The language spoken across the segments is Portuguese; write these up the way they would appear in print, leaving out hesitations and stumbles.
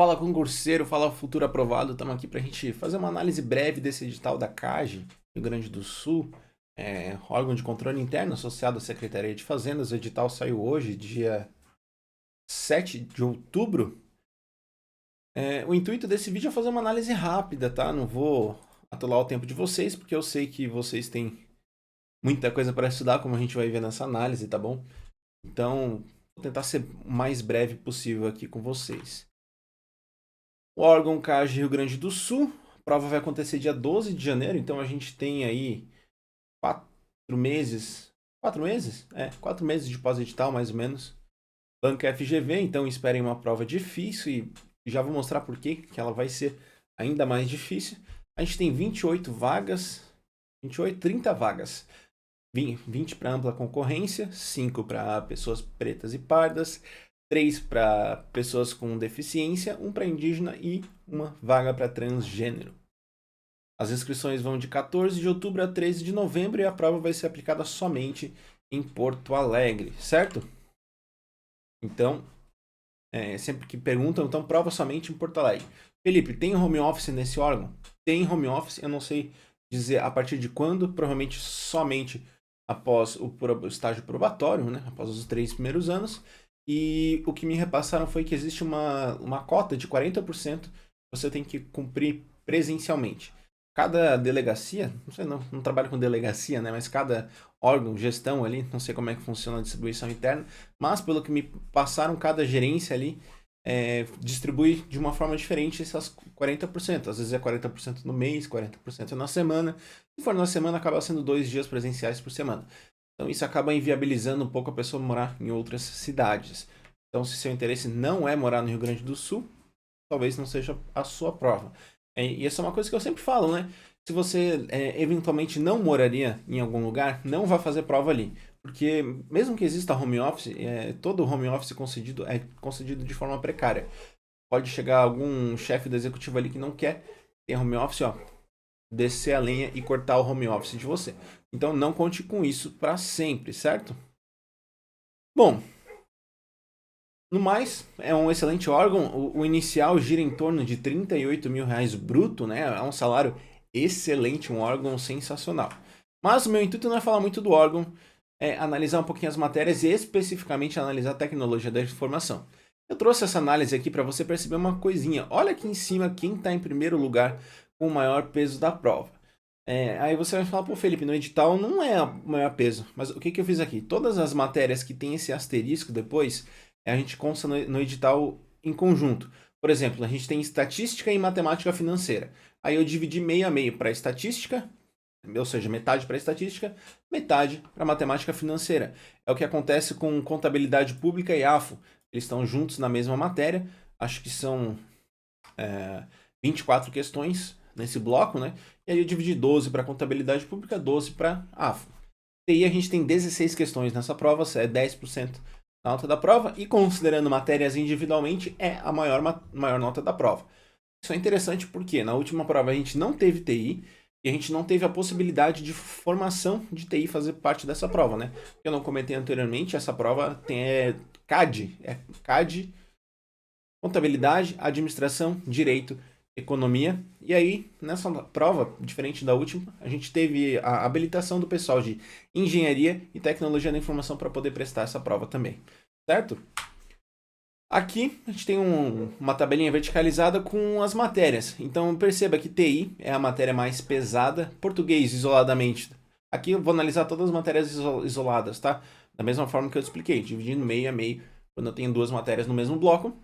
Fala concurseiro, fala futuro aprovado, estamos aqui para a gente fazer uma análise breve desse edital da CAGE, Rio Grande do Sul, órgão de controle interno associado à Secretaria de Fazendas. O edital saiu hoje, dia 7 de outubro. O intuito desse vídeo é fazer uma análise rápida, tá? Não vou atolar o tempo de vocês, porque eu sei que vocês têm muita coisa para estudar, como a gente vai ver nessa análise, tá bom? Então, vou tentar ser o mais breve possível aqui com vocês. O órgão CAGE Rio Grande do Sul, a prova vai acontecer dia 12 de janeiro, então a gente tem aí 4 meses, 4 meses? 4 meses de pós-edital, mais ou menos. Banca FGV, então esperem uma prova difícil e já vou mostrar por que ela vai ser ainda mais difícil. A gente tem 28 vagas, 30 vagas. 20 para ampla concorrência, 5 para pessoas pretas e pardas, 3 para pessoas com deficiência, 1 para indígena e uma vaga para transgênero. As inscrições vão de 14 de outubro a 13 de novembro e a prova vai ser aplicada somente em Porto Alegre, certo? Então, sempre que perguntam, então prova somente em Porto Alegre. Felipe, tem home office nesse órgão? Tem home office, eu não sei dizer a partir de quando, provavelmente somente após o estágio probatório, né? Após os 3 primeiros anos. E o que me repassaram foi que existe uma cota de 40% que você tem que cumprir presencialmente. Cada delegacia, não sei, não trabalho com delegacia, né? Mas cada órgão, gestão ali, não sei como é que funciona a distribuição interna, mas pelo que me passaram, cada gerência ali distribui de uma forma diferente essas 40%. Às vezes é 40% no mês, 40% na semana. Se for na semana, acaba sendo 2 dias presenciais por semana. Então isso acaba inviabilizando um pouco a pessoa morar em outras cidades. Então, se seu interesse não é morar no Rio Grande do Sul, talvez não seja a sua prova. E essa é uma coisa que eu sempre falo, né? Se você eventualmente não moraria em algum lugar, não vá fazer prova ali. Porque mesmo que exista home office, todo home office concedido é concedido de forma precária. Pode chegar algum chefe do executivo ali que não quer ter home office, ó, descer a lenha e cortar o home office de você. Então não conte com isso para sempre, certo? Bom, no mais, é um excelente órgão. O inicial gira em torno de R$ 38 mil bruto, né? É um salário excelente, um órgão sensacional. Mas o meu intuito não é falar muito do órgão, é analisar um pouquinho as matérias e especificamente analisar a tecnologia da informação. Eu trouxe essa análise aqui para você perceber uma coisinha. Olha aqui em cima quem está em primeiro lugar com o maior peso da prova. Aí você vai falar, pô, Felipe, no edital não é o maior peso. Mas o que eu fiz aqui? Todas as matérias que tem esse asterisco depois, a gente consta no edital em conjunto. Por exemplo, a gente tem estatística e matemática financeira. Aí eu dividi meio a meio para estatística, ou seja, metade para estatística, metade para matemática financeira. É o que acontece com contabilidade pública e AFO. Eles estão juntos na mesma matéria. Acho que são 24 questões nesse bloco, né? E aí eu dividi 12 para contabilidade pública, 12 para AFO. TI a gente tem 16 questões nessa prova, é 10% da nota da prova, e considerando matérias individualmente, é a maior nota da prova. Isso é interessante porque na última prova a gente não teve TI e a gente não teve a possibilidade de formação de TI fazer parte dessa prova, né? Eu não comentei anteriormente, essa prova tem CAD, contabilidade, administração, direito, economia. E aí, nessa prova, diferente da última, a gente teve a habilitação do pessoal de engenharia e tecnologia da informação para poder prestar essa prova também, certo? Aqui a gente tem uma tabelinha verticalizada com as matérias. Então perceba que TI é a matéria mais pesada, português isoladamente. Aqui eu vou analisar todas as matérias isoladas, tá? Da mesma forma que eu expliquei, dividindo meio a meio, quando eu tenho duas matérias no mesmo bloco.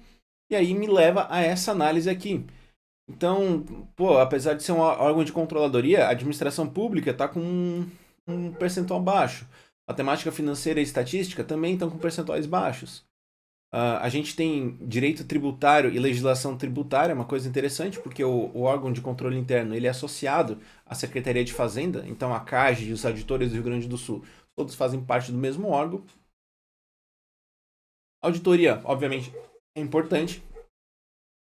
E aí me leva a essa análise aqui. Então, pô, apesar de ser um órgão de controladoria, a administração pública está com um percentual baixo. Matemática financeira e estatística também estão com percentuais baixos. A gente tem direito tributário e legislação tributária, uma coisa interessante, porque o órgão de controle interno ele é associado à Secretaria de Fazenda, então a CAGE e os auditores do Rio Grande do Sul, todos fazem parte do mesmo órgão. Auditoria, obviamente, é importante.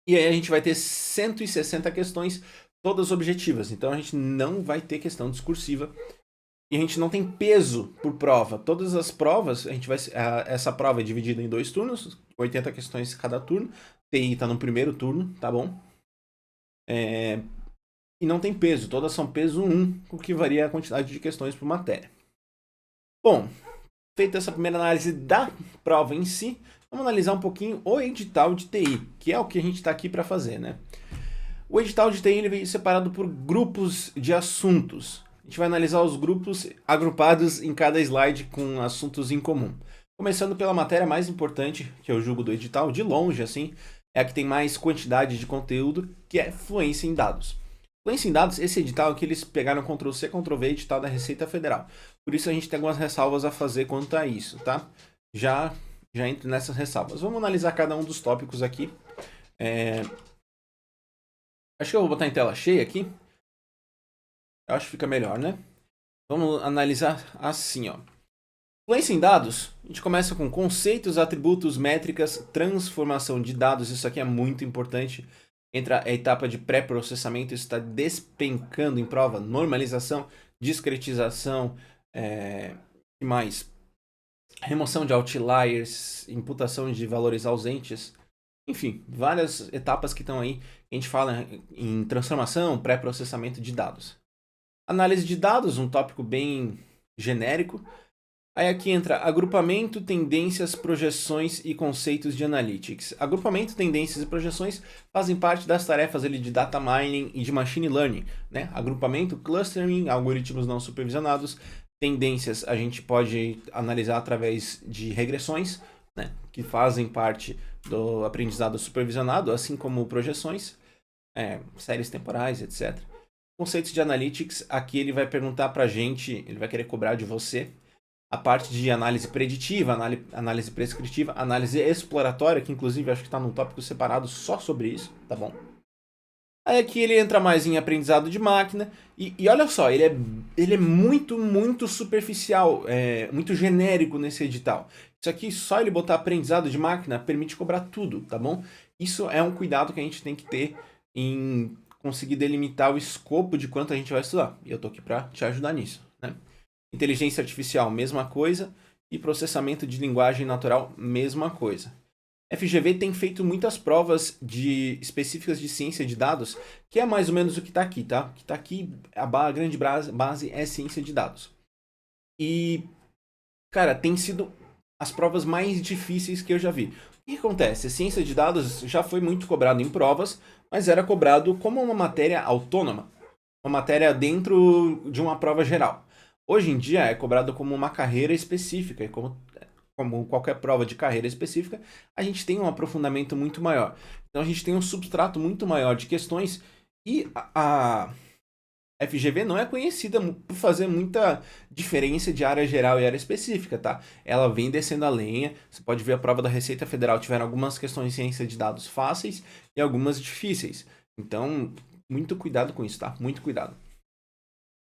E aí a gente vai ter 160 questões, todas objetivas. Então a gente não vai ter questão discursiva. E a gente não tem peso por prova. Todas as provas, essa prova é dividida em 2 turnos, 80 questões cada turno. TI está no primeiro turno, tá bom? E não tem peso, todas são peso 1, o que varia a quantidade de questões por matéria. Bom, feita essa primeira análise da prova em si, vamos analisar um pouquinho o edital de TI, que é o que a gente está aqui para fazer, né? O edital de TI ele veio separado por grupos de assuntos. A gente vai analisar os grupos agrupados em cada slide com assuntos em comum. Começando pela matéria mais importante, que eu julgo do edital, de longe, assim, é a que tem mais quantidade de conteúdo, que é fluência em dados. Fluência em dados, esse edital aqui eles pegaram Ctrl+C, Ctrl+V, edital da Receita Federal. Por isso a gente tem algumas ressalvas a fazer quanto a isso, tá? Já entro nessas ressalvas. Vamos analisar cada um dos tópicos aqui. Acho que eu vou botar em tela cheia aqui. Eu acho que fica melhor, né? Vamos analisar assim, ó. Fluência em dados, a gente começa com conceitos, atributos, métricas, transformação de dados. Isso aqui é muito importante. Entra a etapa de pré-processamento, isso está despencando em prova. Normalização, discretização, que mais? Remoção de outliers, imputação de valores ausentes. Enfim, várias etapas que estão aí. A gente fala em transformação, pré-processamento de dados. Análise de dados, um tópico bem genérico. Aí aqui entra agrupamento, tendências, projeções e conceitos de analytics. Agrupamento, tendências e projeções fazem parte das tarefas ali de data mining e de machine learning, né? Agrupamento, clustering, algoritmos não supervisionados. Tendências a gente pode analisar através de regressões, né? Que fazem parte do aprendizado supervisionado, assim como projeções, séries temporais, etc. Conceitos de analytics, aqui ele vai perguntar pra gente, ele vai querer cobrar de você a parte de análise preditiva, análise prescritiva, análise exploratória, que inclusive acho que está num tópico separado só sobre isso, tá bom? Aí aqui ele entra mais em aprendizado de máquina, e olha só, ele é muito superficial, muito genérico nesse edital. Isso aqui, só ele botar aprendizado de máquina, permite cobrar tudo, tá bom? Isso é um cuidado que a gente tem que ter em conseguir delimitar o escopo de quanto a gente vai estudar. E eu tô aqui para te ajudar nisso, né? Inteligência artificial, mesma coisa. E processamento de linguagem natural, mesma coisa. FGV tem feito muitas provas específicas de ciência de dados, que é mais ou menos o que está aqui, tá? O que está aqui, a grande base é ciência de dados. E, cara, tem sido as provas mais difíceis que eu já vi. O que acontece? A ciência de dados já foi muito cobrado em provas, mas era cobrado como uma matéria autônoma. Uma matéria dentro de uma prova geral. Hoje em dia é cobrado como uma carreira específica, e como qualquer prova de carreira específica, a gente tem um aprofundamento muito maior. Então a gente tem um substrato muito maior de questões e a FGV não é conhecida por fazer muita diferença de área geral e área específica, tá? Ela vem descendo a lenha, você pode ver a prova da Receita Federal, tiveram algumas questões de ciência de dados fáceis e algumas difíceis. Então, muito cuidado com isso, tá? Muito cuidado.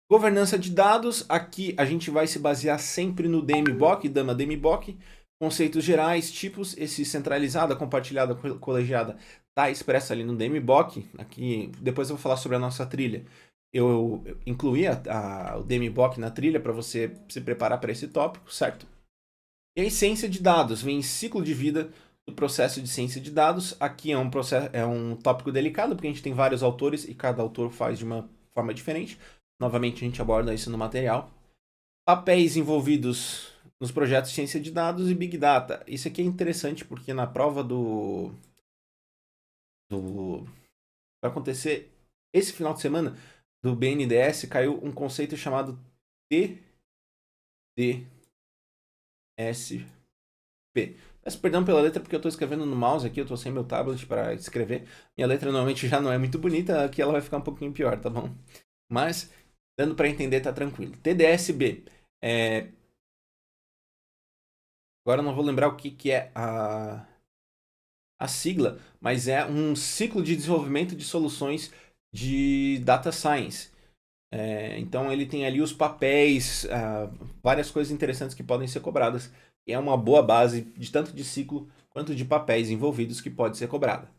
Governança de dados, aqui a gente vai se basear sempre no DMBOK, Dama DMBOK, conceitos gerais, tipos, esse centralizada, compartilhada, colegiada, tá expresso ali no DMBOK, aqui, depois eu vou falar sobre a nossa trilha. Eu incluí o DMBOK na trilha para você se preparar para esse tópico, certo? E aí, ciência de dados, vem ciclo de vida do processo de ciência de dados, aqui é um tópico delicado, porque a gente tem vários autores e cada autor faz de uma forma diferente. Novamente, a gente aborda isso no material. Papéis envolvidos nos projetos de ciência de dados e Big Data. Isso aqui é interessante porque na prova vai acontecer esse final de semana do BNDES, caiu um conceito chamado TDSP. Peço perdão pela letra porque eu estou escrevendo no mouse aqui, eu estou sem meu tablet para escrever. Minha letra normalmente já não é muito bonita, aqui ela vai ficar um pouquinho pior, tá bom? Mas dando para entender, tá tranquilo. TDSB. Agora eu não vou lembrar o que é a sigla, mas é um ciclo de desenvolvimento de soluções de data science. Então ele tem ali os papéis, várias coisas interessantes que podem ser cobradas. E é uma boa base de tanto de ciclo quanto de papéis envolvidos que pode ser cobrada.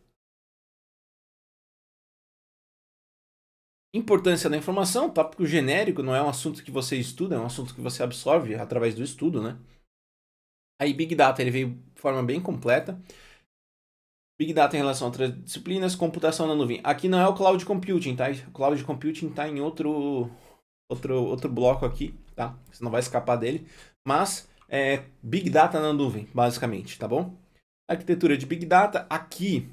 Importância da informação, tópico genérico, não é um assunto que você estuda, é um assunto que você absorve através do estudo, né? Aí Big Data ele veio de forma bem completa. Big Data em relação a outras disciplinas, computação na nuvem. Aqui não é o Cloud Computing, tá? O Cloud Computing tá em outro bloco aqui, tá? Você não vai escapar dele. Mas é Big Data na nuvem, basicamente, tá bom? Arquitetura de Big Data. Aqui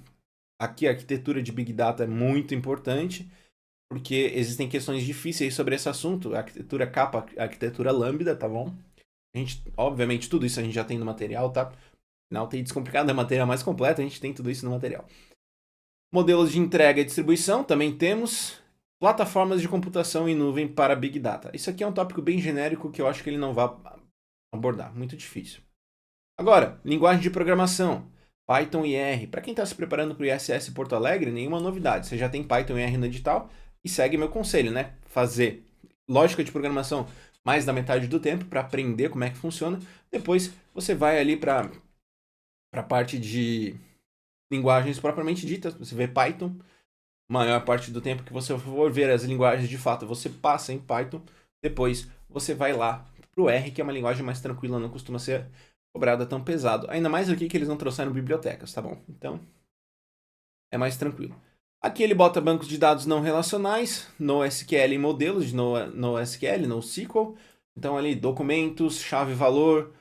a arquitetura de Big Data é muito importante, porque existem questões difíceis sobre esse assunto. A arquitetura capa, a arquitetura lambda, tá bom? A gente, obviamente, tudo isso a gente já tem no material, tá? Na UTI Descomplicada é a matéria mais completa, a gente tem tudo isso no material. Modelos de entrega e distribuição, também temos. Plataformas de computação em nuvem para Big Data. Isso aqui é um tópico bem genérico que eu acho que ele não vai abordar, muito difícil. Agora, linguagem de programação, Python e R. Para quem está se preparando para o ISS Porto Alegre, nenhuma novidade. Você já tem Python e R no edital e segue meu conselho, né? Fazer lógica de programação mais da metade do tempo para aprender como é que funciona. Depois você vai ali para a parte de linguagens propriamente ditas. Você vê Python, maior parte do tempo que você for ver as linguagens de fato, você passa em Python. Depois você vai lá para o R, que é uma linguagem mais tranquila, não costuma ser cobrada tão pesado. Ainda mais aqui que eles não trouxeram bibliotecas, tá bom? Então, é mais tranquilo. Aqui ele bota bancos de dados não relacionais, NoSQL e modelos de NoSQL, NoSQL. Então ali documentos, chave-valor,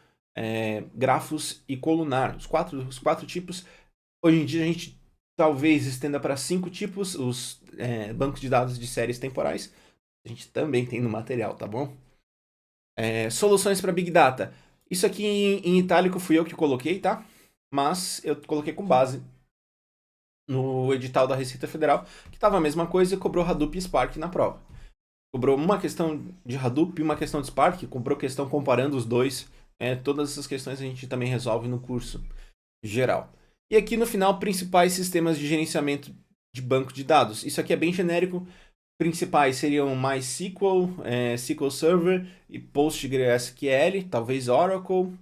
grafos e colunar. Os quatro tipos. Hoje em dia a gente talvez estenda para 5 tipos, os bancos de dados de séries temporais. A gente também tem no material, tá bom? Soluções para Big Data. Isso aqui em itálico fui eu que coloquei, tá? Mas eu coloquei com base no edital da Receita Federal, que estava a mesma coisa e cobrou Hadoop e Spark na prova. Cobrou uma questão de Hadoop e uma questão de Spark, cobrou questão comparando os dois. Todas essas questões a gente também resolve no curso geral. E aqui no final, principais sistemas de gerenciamento de banco de dados. Isso aqui é bem genérico. Principais seriam MySQL, SQL Server e PostgreSQL, talvez Oracle.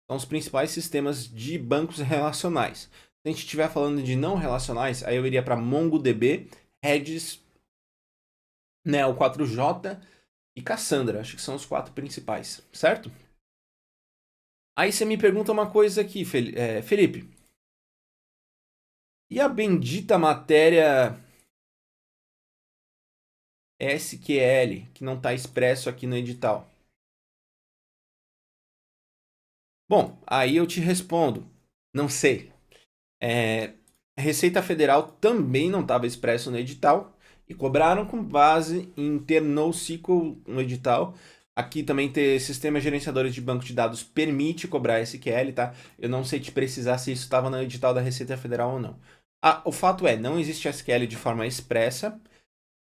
São os principais sistemas de bancos relacionais. Se a gente estiver falando de não relacionais, aí eu iria para MongoDB, Redis, Neo4j e Cassandra. Acho que são os 4 principais, certo? Aí você me pergunta uma coisa aqui, Felipe. E a bendita matéria SQL, que não está expresso aqui no edital? Bom, aí eu te respondo. Não sei. Receita Federal também não estava expresso no edital e cobraram com base em ter NoSQL no edital. Aqui também ter sistema gerenciadores de banco de dados permite cobrar SQL, tá? Eu não sei te precisar se isso estava no edital da Receita Federal ou não. O fato é, não existe SQL de forma expressa.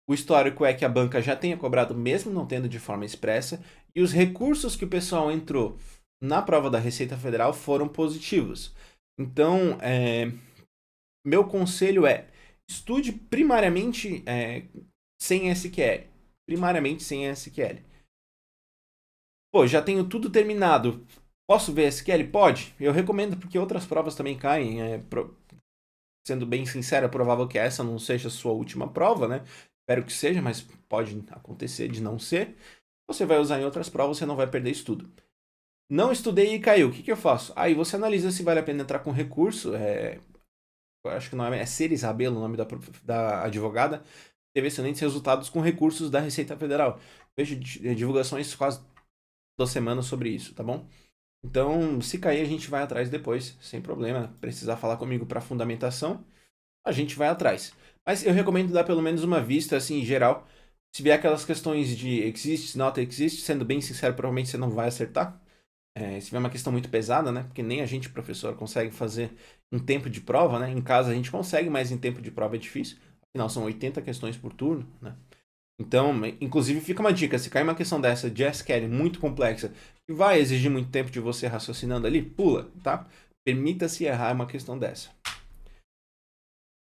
O histórico é que a banca já tenha cobrado mesmo não tendo de forma expressa. E os recursos que o pessoal entrou na prova da Receita Federal foram positivos. Então, meu conselho é, estude primariamente sem SQL. Primariamente sem SQL. Pô, já tenho tudo terminado. Posso ver SQL? Pode. Eu recomendo porque outras provas também caem. Sendo bem sincero, é provável que essa não seja a sua última prova, né? Espero que seja, mas pode acontecer de não ser. Você vai usar em outras provas, você não vai perder estudo. Não estudei e caiu. O que eu faço? Aí você analisa se vale a pena entrar com recurso. Eu acho que o nome é Ceres Rabelo, o nome da advogada. Teve excelentes resultados com recursos da Receita Federal. Vejo divulgações quase toda semana sobre isso, tá bom? Então, se cair, a gente vai atrás depois, sem problema. Precisar falar comigo para fundamentação, a gente vai atrás. Mas eu recomendo dar pelo menos uma vista, assim, em geral. Se vier aquelas questões de exists, not exists, sendo bem sincero, provavelmente você não vai acertar. Se vier uma questão muito pesada, né? Porque nem a gente, professor, consegue fazer em tempo de prova, né? Em casa a gente consegue, mas em tempo de prova é difícil. Afinal, são 80 questões por turno, né? Então, inclusive, fica uma dica. Se cair uma questão dessa de SQL muito complexa, que vai exigir muito tempo de você raciocinando ali, pula, tá? Permita-se errar uma questão dessa.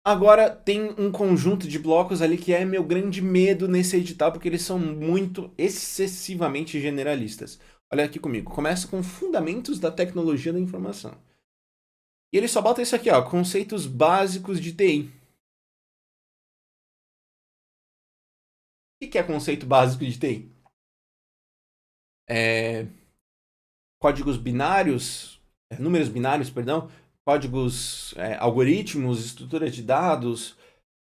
Agora, tem um conjunto de blocos ali que é meu grande medo nesse edital, porque eles são muito, excessivamente generalistas. Olha aqui comigo. Começa com fundamentos da tecnologia da informação. E ele só bota isso aqui, ó, conceitos básicos de TI. O que é conceito básico de TI? Códigos binários, números binários, perdão, códigos, algoritmos, estrutura de dados,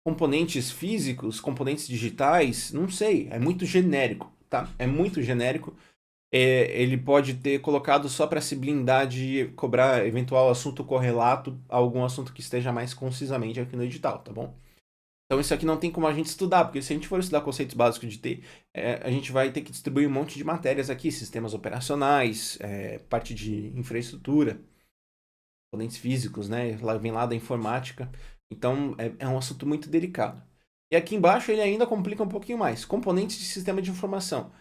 componentes físicos, componentes digitais, não sei, é muito genérico, tá? É muito genérico. Ele pode ter colocado só para se blindar de cobrar eventual assunto correlato a algum assunto que esteja mais concisamente aqui no edital, tá bom? Então isso aqui não tem como a gente estudar, porque se a gente for estudar conceitos básicos de TI, a gente vai ter que distribuir um monte de matérias aqui, sistemas operacionais, parte de infraestrutura, componentes físicos, né? Vem lá da informática. Então é um assunto muito delicado. E aqui embaixo ele ainda complica um pouquinho mais. Componentes de sistema de informação.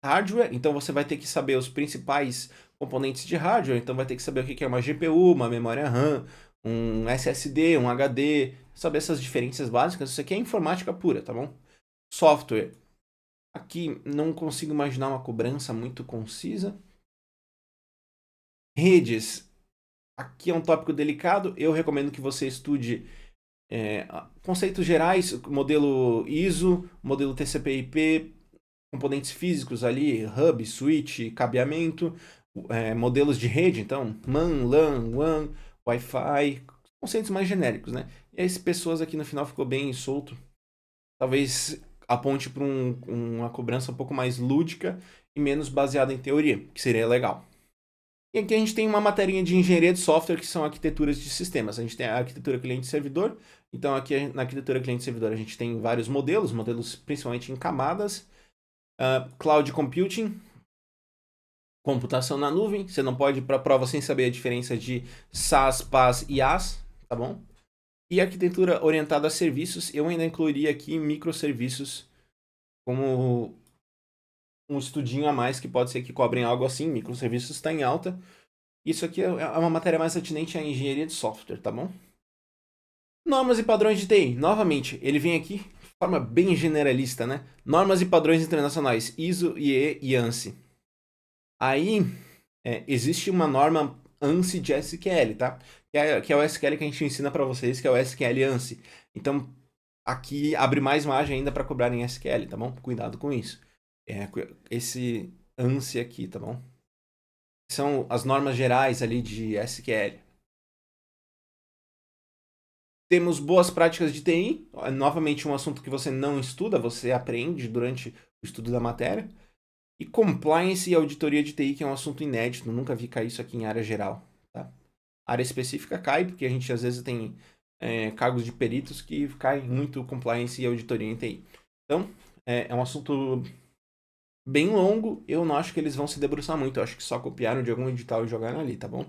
Hardware, então você vai ter que saber os principais componentes de hardware. Então vai ter que saber o que é uma GPU, uma memória RAM, um SSD, um HD, saber essas diferenças básicas. Isso aqui é informática pura, tá bom? Software. Aqui não consigo imaginar uma cobrança muito concisa. Redes. Aqui é um tópico delicado. Eu recomendo que você estude conceitos gerais, modelo ISO, modelo TCP/IP, componentes físicos ali, hub, switch, cabeamento, modelos de rede, então MAN, LAN, WAN, Wi-Fi, conceitos mais genéricos, né? E aí, pessoas aqui no final ficou bem solto. Talvez aponte para uma cobrança um pouco mais lúdica e menos baseada em teoria, que seria legal. E aqui a gente tem uma materinha de engenharia de software, que são arquiteturas de sistemas. A gente tem a arquitetura cliente-servidor. Então, aqui na arquitetura cliente-servidor, a gente tem vários modelos principalmente em camadas. Cloud Computing, computação na nuvem. Você não pode ir para a prova sem saber a diferença de SaaS, PaaS e IaaS, tá bom? E arquitetura orientada a serviços, eu ainda incluiria aqui microserviços como um estudinho a mais, que pode ser que cobrem algo assim. Microserviços está em alta. Isso aqui é uma matéria mais atinente à engenharia de software, tá bom? Normas e padrões de TI. Novamente, ele vem aqui de forma bem generalista, né? Normas e padrões internacionais, ISO, IE e ANSI. Aí, existe uma norma ANSI de SQL, tá? Que é o SQL que a gente ensina para vocês, que é o SQL ANSI. Então, aqui abre mais margem ainda para cobrar em SQL, tá bom? Cuidado com isso. Esse ANSI aqui, tá bom? São as normas gerais ali de SQL. Temos boas práticas de TI, novamente um assunto que você não estuda, você aprende durante o estudo da matéria. E compliance e auditoria de TI, que é um assunto inédito, nunca vi cair isso aqui em área geral. Tá? Área específica cai, porque a gente às vezes tem cargos de peritos que caem muito compliance e auditoria em TI. Então, é um assunto bem longo, eu não acho que eles vão se debruçar muito, eu acho que só copiaram de algum edital e jogaram ali, tá bom?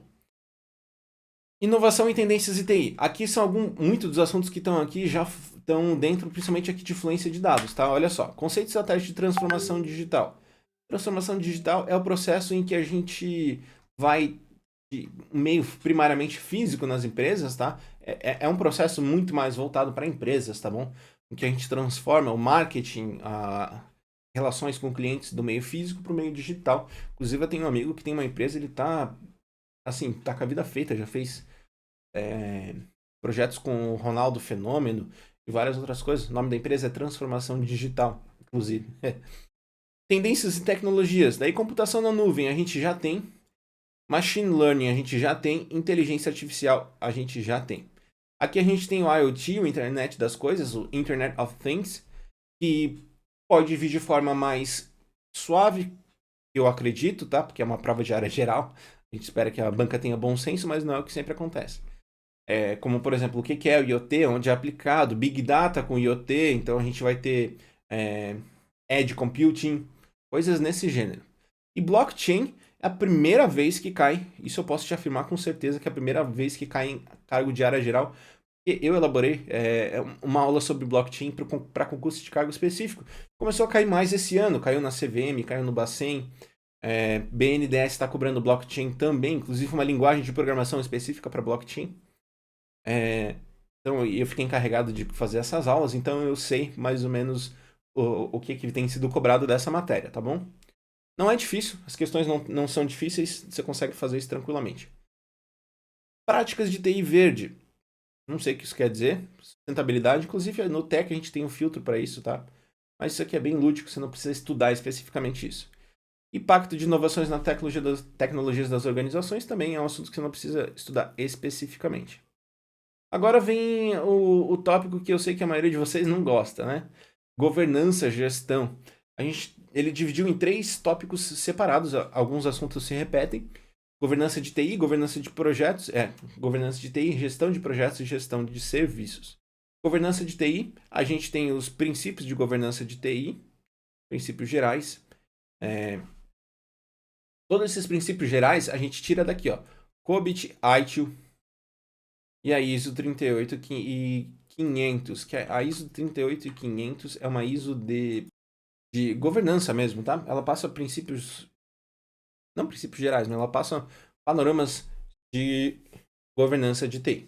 Inovação e tendências de TI. Aqui são muitos dos assuntos que estão aqui já estão dentro, principalmente aqui de fluência de dados, tá? Olha só, conceitos estratégicos de transformação digital. Transformação digital é o processo em que a gente vai de meio primariamente físico nas empresas, tá? É um processo muito mais voltado para empresas, tá bom? Em que a gente transforma o marketing, relações com clientes do meio físico para o meio digital. Inclusive, eu tenho um amigo que tem uma empresa, ele tá com a vida feita, já fez projetos com o Ronaldo Fenômeno e várias outras coisas. O nome da empresa é Transformação Digital, inclusive. Tendências e tecnologias. Daí, computação na nuvem, a gente já tem. Machine Learning, a gente já tem. Inteligência artificial, a gente já tem. Aqui a gente tem o IoT, o Internet das Coisas, o Internet of Things, que pode vir de forma mais suave, eu acredito, tá? Porque é uma prova de área geral. A gente espera que a banca tenha bom senso, mas não é o que sempre acontece. Como, por exemplo, o que é o IoT, onde é aplicado, Big Data com IoT, então a gente vai ter Edge Computing, coisas nesse gênero. E blockchain é a primeira vez que cai, isso eu posso te afirmar com certeza que é a primeira vez que cai em cargo de área geral. Eu elaborei uma aula sobre blockchain para concurso de cargo específico. Começou a cair mais esse ano, caiu na CVM, caiu no Bacen. BNDES está cobrando blockchain também, inclusive uma linguagem de programação específica para blockchain. Então eu fiquei encarregado de fazer essas aulas, então eu sei mais ou menos o que tem sido cobrado dessa matéria, tá bom? Não é difícil, as questões não são difíceis, você consegue fazer isso tranquilamente. Práticas de TI verde. Não sei o que isso quer dizer. Sustentabilidade, inclusive no TEC a gente tem um filtro para isso, tá? Mas isso aqui é bem lúdico, você não precisa estudar especificamente isso. Impacto de inovações na tecnologias das organizações também é um assunto que você não precisa estudar especificamente. Agora vem o tópico que eu sei que a maioria de vocês não gosta, né? Governança, gestão. Ele dividiu em 3 tópicos separados, alguns assuntos se repetem. Governança de TI, governança de projetos, governança de TI, gestão de projetos e gestão de serviços. Governança de TI, a gente tem os princípios de governança de TI, princípios gerais. Todos esses princípios gerais a gente tira daqui, ó. COBIT, ITIL e a ISO 38500, que a ISO 38500 é uma ISO de governança mesmo, tá? Ela passa princípios, não princípios gerais, mas ela passa panoramas de governança de TI.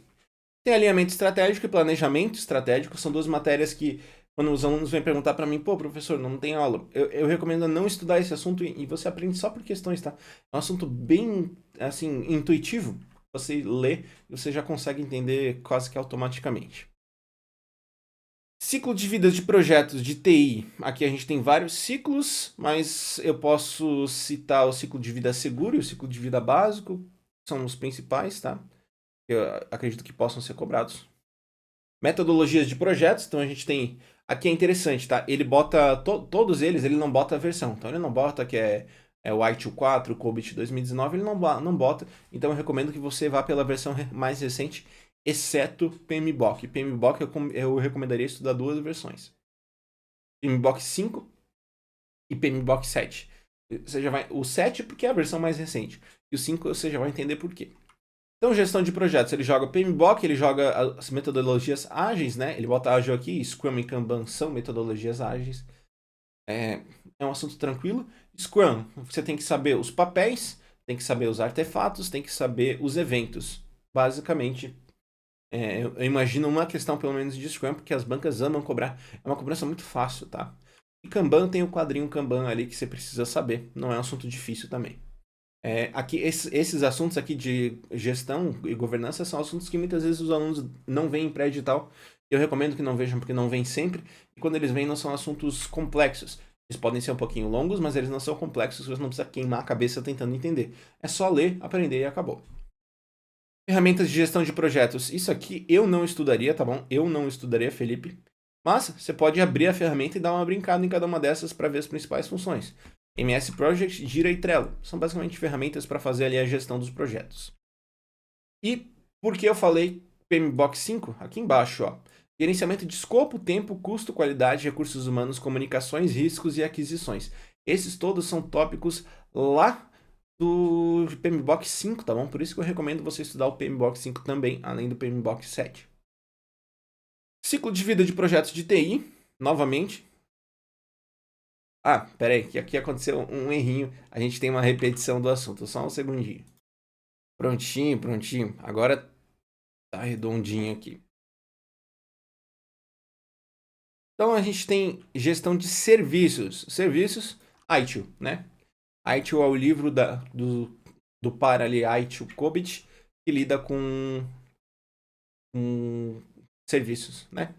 Tem alinhamento estratégico e planejamento estratégico, são 2 matérias que, quando os alunos vêm perguntar para mim, pô, professor, não tem aula, eu recomendo não estudar esse assunto e você aprende só por questões, tá? É um assunto bem, assim, intuitivo. Você lê e você já consegue entender quase que automaticamente. Ciclo de vida de projetos de TI. Aqui a gente tem vários ciclos, mas eu posso citar o ciclo de vida seguro e o ciclo de vida básico, são os principais, tá? Eu acredito que possam ser cobrados. Metodologias de projetos, então a gente tem... Aqui é interessante, tá? Ele bota... todos eles, ele não bota a versão. Então ele não bota que é o ITIL 4, o COBIT 2019, ele não bota. Então eu recomendo que você vá pela versão mais recente, exceto PMBOK. PMBOK eu recomendaria estudar 2 versões. PMBOK 5 e PMBOK 7. Você já vai... O 7 porque é a versão mais recente. E o 5 você já vai entender por quê. Então, gestão de projetos, ele joga PMBOK, ele joga as metodologias ágeis, né? Ele bota ágil aqui, Scrum e Kanban são metodologias ágeis. É um assunto tranquilo. Scrum, você tem que saber os papéis, tem que saber os artefatos, tem que saber os eventos. Basicamente, eu imagino uma questão pelo menos de Scrum, porque as bancas amam cobrar. É uma cobrança muito fácil, tá? E Kanban tem o quadrinho Kanban ali que você precisa saber. Não é um assunto difícil também. Aqui, esses assuntos aqui de gestão e governança são assuntos que muitas vezes os alunos não veem em pré-edital. Eu recomendo que não vejam porque não vêm sempre. E quando eles vêm, não são assuntos complexos. Eles podem ser um pouquinho longos, mas eles não são complexos. Você não precisa queimar a cabeça tentando entender. É só ler, aprender e acabou. Ferramentas de gestão de projetos. Isso aqui eu não estudaria, tá bom? Eu não estudaria, Felipe. Mas você pode abrir a ferramenta e dar uma brincada em cada uma dessas para ver as principais funções. MS Project, Jira e Trello. São basicamente ferramentas para fazer ali a gestão dos projetos. E por que eu falei PMBOK 5? Aqui embaixo, ó. Gerenciamento de escopo, tempo, custo, qualidade, recursos humanos, comunicações, riscos e aquisições. Esses todos são tópicos lá do PMBOK 5, tá bom? Por isso que eu recomendo você estudar o PMBOK 5 também, além do PMBOK 7. Ciclo de vida de projetos de TI, novamente. Peraí, que aqui aconteceu um errinho. A gente tem uma repetição do assunto. Só um segundinho. Prontinho, prontinho. Agora tá redondinho aqui. Então a gente tem gestão de serviços. Serviços, ITIL, né? ITIL é o livro do par ali, ITIL COBIT, que lida com serviços, né?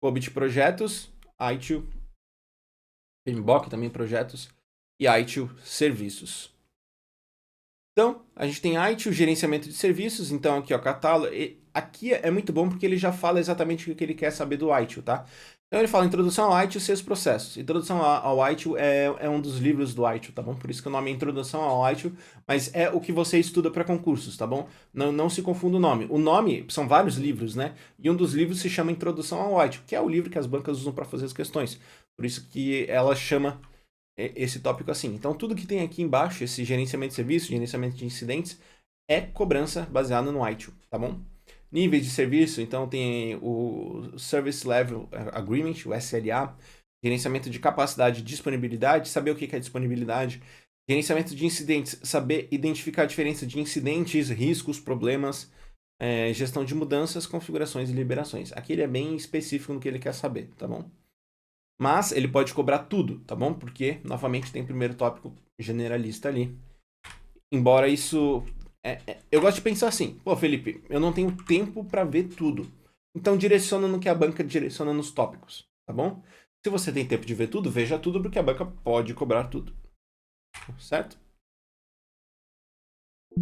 COBIT projetos, ITIL PMBOK também projetos e ITIL serviços. Então, a gente tem ITIL, gerenciamento de serviços, então aqui ó, catálogo, aqui é muito bom porque ele já fala exatamente o que ele quer saber do ITIL, tá? Então ele fala introdução ao ITIL e seus processos. Introdução ao ITIL é um dos livros do ITIL, tá bom? Por isso que o nome é Introdução ao ITIL, mas é o que você estuda para concursos, tá bom? Não se confunda o nome. O nome são vários livros, né? E um dos livros se chama Introdução ao ITIL, que é o livro que as bancas usam para fazer as questões. Por isso que ela chama esse tópico assim. Então, tudo que tem aqui embaixo, esse gerenciamento de serviços, gerenciamento de incidentes, é cobrança baseada no ITIL, tá bom? Níveis de serviço, então tem o Service Level Agreement, o SLA, gerenciamento de capacidade e disponibilidade, saber o que é disponibilidade, gerenciamento de incidentes, saber identificar a diferença de incidentes, riscos, problemas, gestão de mudanças, configurações e liberações. Aqui ele é bem específico no que ele quer saber, tá bom? Mas ele pode cobrar tudo, tá bom? Porque, novamente, tem o primeiro tópico generalista ali. Embora isso... eu gosto de pensar assim, pô, Felipe, eu não tenho tempo para ver tudo. Então direciona no que a banca direciona nos tópicos, tá bom? Se você tem tempo de ver tudo, veja tudo, porque a banca pode cobrar tudo. certo?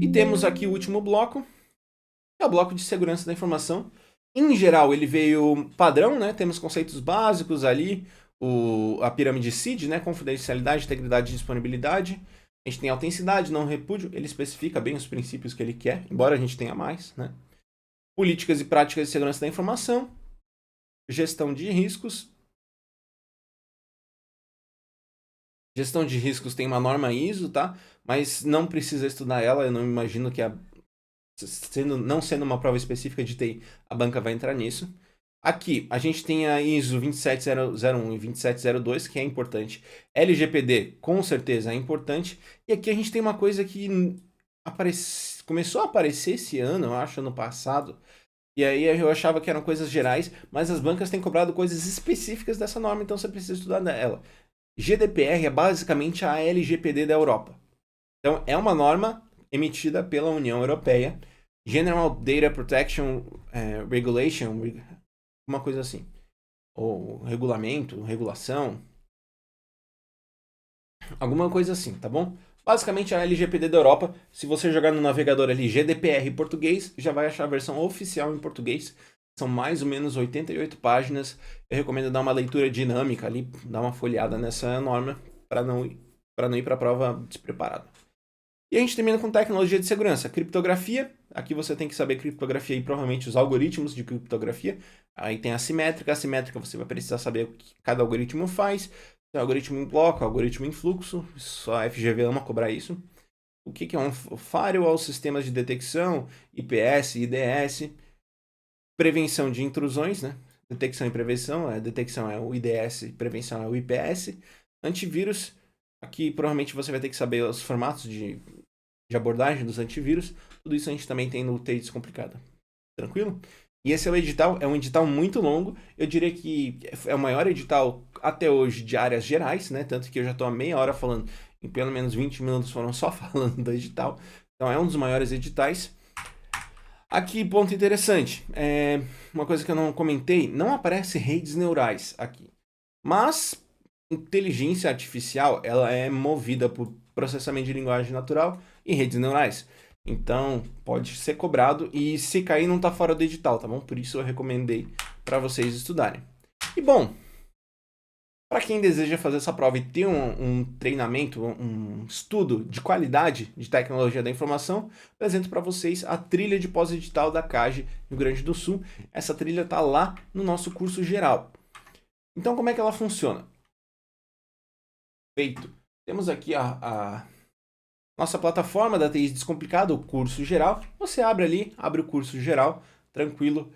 E temos aqui o último bloco, que é o bloco de segurança da informação. Em geral, ele veio padrão, né? Temos conceitos básicos ali, a pirâmide CID, né? Confidencialidade, integridade e disponibilidade. A gente tem autenticidade, não repúdio, ele especifica bem os princípios que ele quer, embora a gente tenha mais, né? Políticas e práticas de segurança da informação, gestão de riscos. Gestão de riscos tem uma norma ISO, tá? Mas não precisa estudar ela, eu não imagino que não sendo uma prova específica de TI, a banca vai entrar nisso. Aqui, a gente tem a ISO 27001 e 2702, que é importante. LGPD, com certeza, é importante. E aqui a gente tem uma coisa que começou a aparecer esse ano, eu acho, ano passado. E aí eu achava que eram coisas gerais, mas as bancas têm cobrado coisas específicas dessa norma, então você precisa estudar ela. GDPR é basicamente a LGPD da Europa. Então, é uma norma emitida pela União Europeia. General Data Protection Regulation, uma coisa assim. Ou regulamento, regulação. Alguma coisa assim, tá bom? Basicamente a LGPD da Europa. Se você jogar no navegador ali GDPR em português, já vai achar a versão oficial em português. São mais ou menos 88 páginas. Eu recomendo dar uma leitura dinâmica ali, dar uma folheada nessa norma para não ir para a prova despreparado. E a gente termina com tecnologia de segurança. Criptografia. Aqui você tem que saber criptografia e provavelmente os algoritmos de criptografia. Aí tem a assimétrica. A assimétrica você vai precisar saber o que cada algoritmo faz. Tem algoritmo em bloco, algoritmo em fluxo. Só a FGV ama cobrar isso. O que é um firewall, sistemas de detecção, IPS, IDS. Prevenção de intrusões, né? Detecção e prevenção. A detecção é o IDS, prevenção é o IPS. Antivírus. Aqui provavelmente você vai ter que saber os formatos de abordagem dos antivírus. Tudo isso a gente também tem no TI Descomplicado. Tranquilo? E esse é o edital, é um edital muito longo. Eu diria que é o maior edital até hoje de áreas gerais, né? Tanto que eu já estou há meia hora falando, em pelo menos 20 minutos foram só falando do edital. Então é um dos maiores editais. Aqui, ponto interessante. Uma coisa que eu não comentei, não aparece redes neurais aqui. Mas inteligência artificial, ela é movida por processamento de linguagem natural e redes neurais. Então, pode ser cobrado e se cair não está fora do edital, tá bom? Por isso eu recomendei para vocês estudarem. E bom, para quem deseja fazer essa prova e ter um treinamento, um estudo de qualidade de tecnologia da informação, apresento para vocês a trilha de pós-edital da CAGE Rio Grande do Sul. Essa trilha está lá no nosso curso geral. Então, como é que ela funciona? Feito. Temos aqui a nossa plataforma da TI Descomplicado, o curso geral. Você abre ali, abre o curso geral, tranquilo,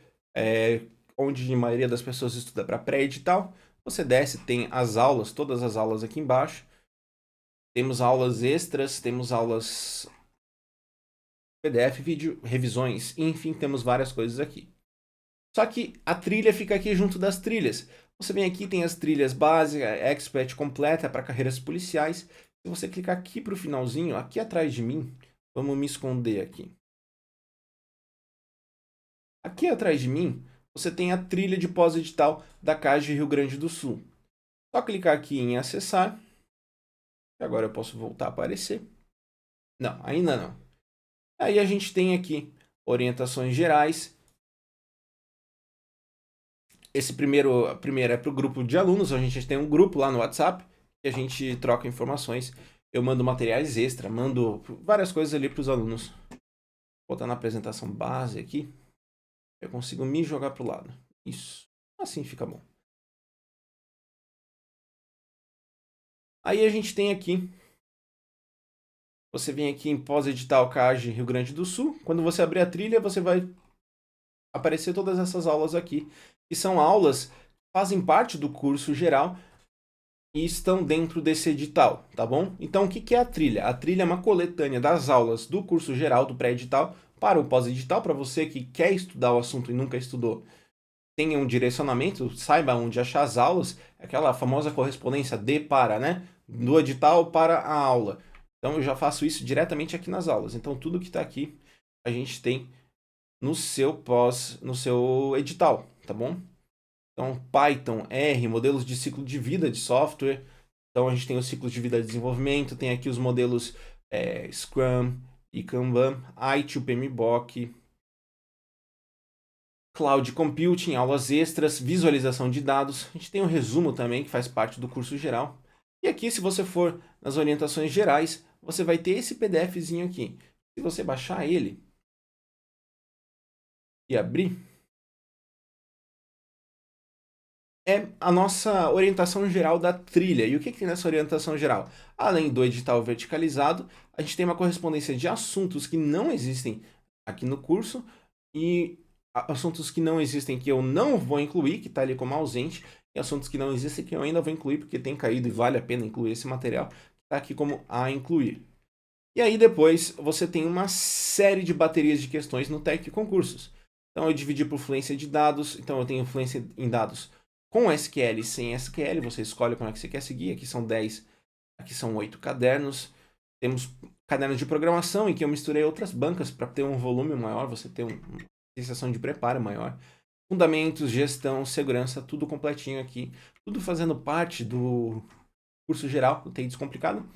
onde a maioria das pessoas estuda para pré-edital. Você desce, tem as aulas, todas as aulas aqui embaixo. Temos aulas extras, temos aulas PDF, vídeo, revisões, enfim, temos várias coisas aqui. Só que a trilha fica aqui junto das trilhas. Você vem aqui, tem as trilhas básicas, expert completa para carreiras policiais. Se você clicar aqui para o finalzinho, aqui atrás de mim, vamos me esconder aqui. Aqui atrás de mim, você tem a trilha de pós-edital da CAGE Rio Grande do Sul. Só clicar aqui em acessar. Agora eu posso voltar a aparecer. Não, ainda não. Aí a gente tem aqui orientações gerais. Esse primeiro é para o grupo de alunos. A gente tem um grupo lá no WhatsApp que a gente troca informações. Eu mando materiais extra, mando várias coisas ali para os alunos. Vou botar na apresentação base aqui. Eu consigo me jogar para o lado. Isso. Assim fica bom. Aí a gente tem aqui. Você vem aqui em pós-edital CAGE Rio Grande do Sul. Quando você abrir a trilha, você vai aparecer todas essas aulas aqui. Que são aulas que fazem parte do curso geral e estão dentro desse edital, tá bom? Então, o que é a trilha? A trilha é uma coletânea das aulas do curso geral, do pré-edital, para o pós-edital, para você que quer estudar o assunto e nunca estudou, tenha um direcionamento, saiba onde achar as aulas, aquela famosa correspondência de para, né? Do edital para a aula. Então, eu já faço isso diretamente aqui nas aulas. Então, tudo que está aqui, a gente tem no seu edital, tá bom? Então, Python, R, modelos de ciclo de vida de software, Então a gente tem os ciclos de vida de desenvolvimento, tem aqui os modelos Scrum e Kanban, ITIL, PMBOK, Cloud Computing, aulas extras, visualização de dados. A gente tem um resumo também, que faz parte do curso geral. E aqui, se você for nas orientações gerais, você vai ter esse PDFzinho aqui. Se você baixar ele e abrir, é a nossa orientação geral da trilha. E o que tem nessa orientação geral? Além do edital verticalizado, a gente tem uma correspondência de assuntos que não existem aqui no curso e assuntos que não existem que eu não vou incluir, que está ali como ausente, e assuntos que não existem que eu ainda vou incluir porque tem caído e vale a pena incluir esse material, que está aqui como a incluir. E aí depois você tem uma série de baterias de questões no TEC Concursos. Então eu dividi por fluência de dados, então eu tenho fluência em dados com SQL e sem SQL, você escolhe como é que você quer seguir, aqui são 10, aqui são 8 cadernos. Temos cadernos de programação em que eu misturei outras bancas para ter um volume maior, você ter uma sensação de preparo maior. Fundamentos, gestão, segurança, tudo completinho aqui, tudo fazendo parte do curso geral, do TI Descomplicado.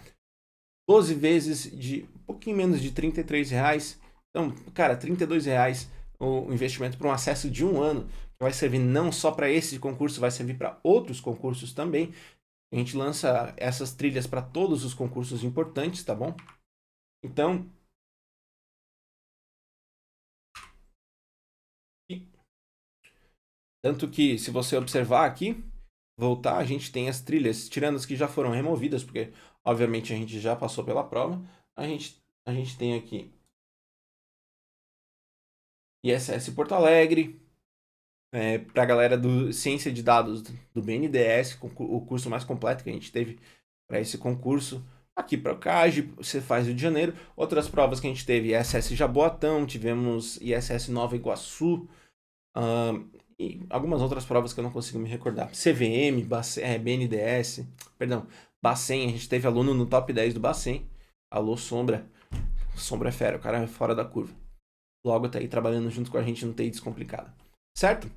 12 vezes de um pouquinho menos de R$33. Então, cara, R$32 o investimento para um acesso de um ano, que vai servir não só para esse concurso, vai servir para outros concursos também. A gente lança essas trilhas para todos os concursos importantes, tá bom? Então, tanto que se você observar aqui, voltar, a gente tem as trilhas, tirando as que já foram removidas, porque obviamente a gente já passou pela prova, a gente tem aqui ISS Porto Alegre, para a galera do Ciência de Dados do BNDES, o curso mais completo que a gente teve para esse concurso. Aqui para o CAGE, você faz Rio de Janeiro. Outras provas que a gente teve, ISS Jaboatão, tivemos ISS Nova Iguaçu, e algumas outras provas que eu não consigo me recordar. CVM, BNDES, perdão, Bacen, a gente teve aluno no top 10 do Bacen. Alô, Sombra. Sombra é fera, o cara é fora da curva. Logo tá aí trabalhando junto com a gente no TI Descomplicado. Certo?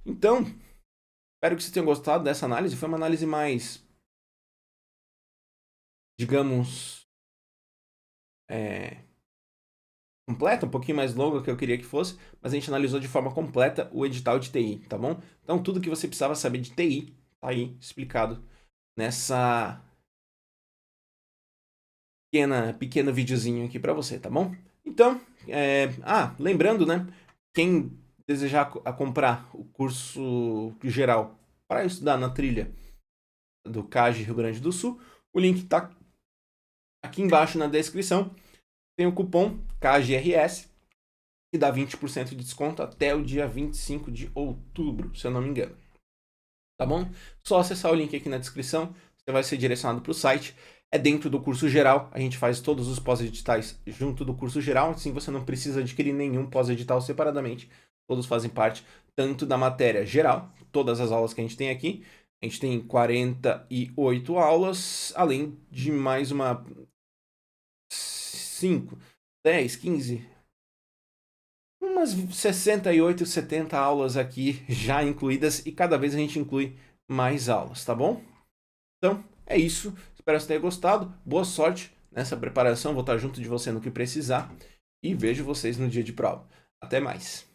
Então, espero que vocês tenham gostado dessa análise. Foi uma análise mais, digamos, completa, um pouquinho mais longa que eu queria que fosse, mas a gente analisou de forma completa o edital de TI, tá bom? Então, tudo que você precisava saber de TI tá aí explicado nessa pequeno videozinho aqui para você, tá bom? Então, lembrando, né? Quem desejar comprar o curso geral para estudar na trilha do CAGE Rio Grande do Sul, o link está aqui embaixo na descrição. Tem o cupom CAGRS, que dá 20% de desconto até o dia 25 de outubro, se eu não me engano. Tá bom? Só acessar o link aqui na descrição, você vai ser direcionado para o site. É dentro do curso geral, a gente faz todos os pós-editais junto do curso geral, assim você não precisa adquirir nenhum pós-edital separadamente. Todos fazem parte tanto da matéria geral, todas as aulas que a gente tem aqui. A gente tem 48 aulas, além de mais uma 5, 10, 15, umas 68, 70 aulas aqui já incluídas e cada vez a gente inclui mais aulas, tá bom? Então, é isso. Espero que você tenha gostado. Boa sorte nessa preparação. Vou estar junto de você no que precisar. E vejo vocês no dia de prova. Até mais.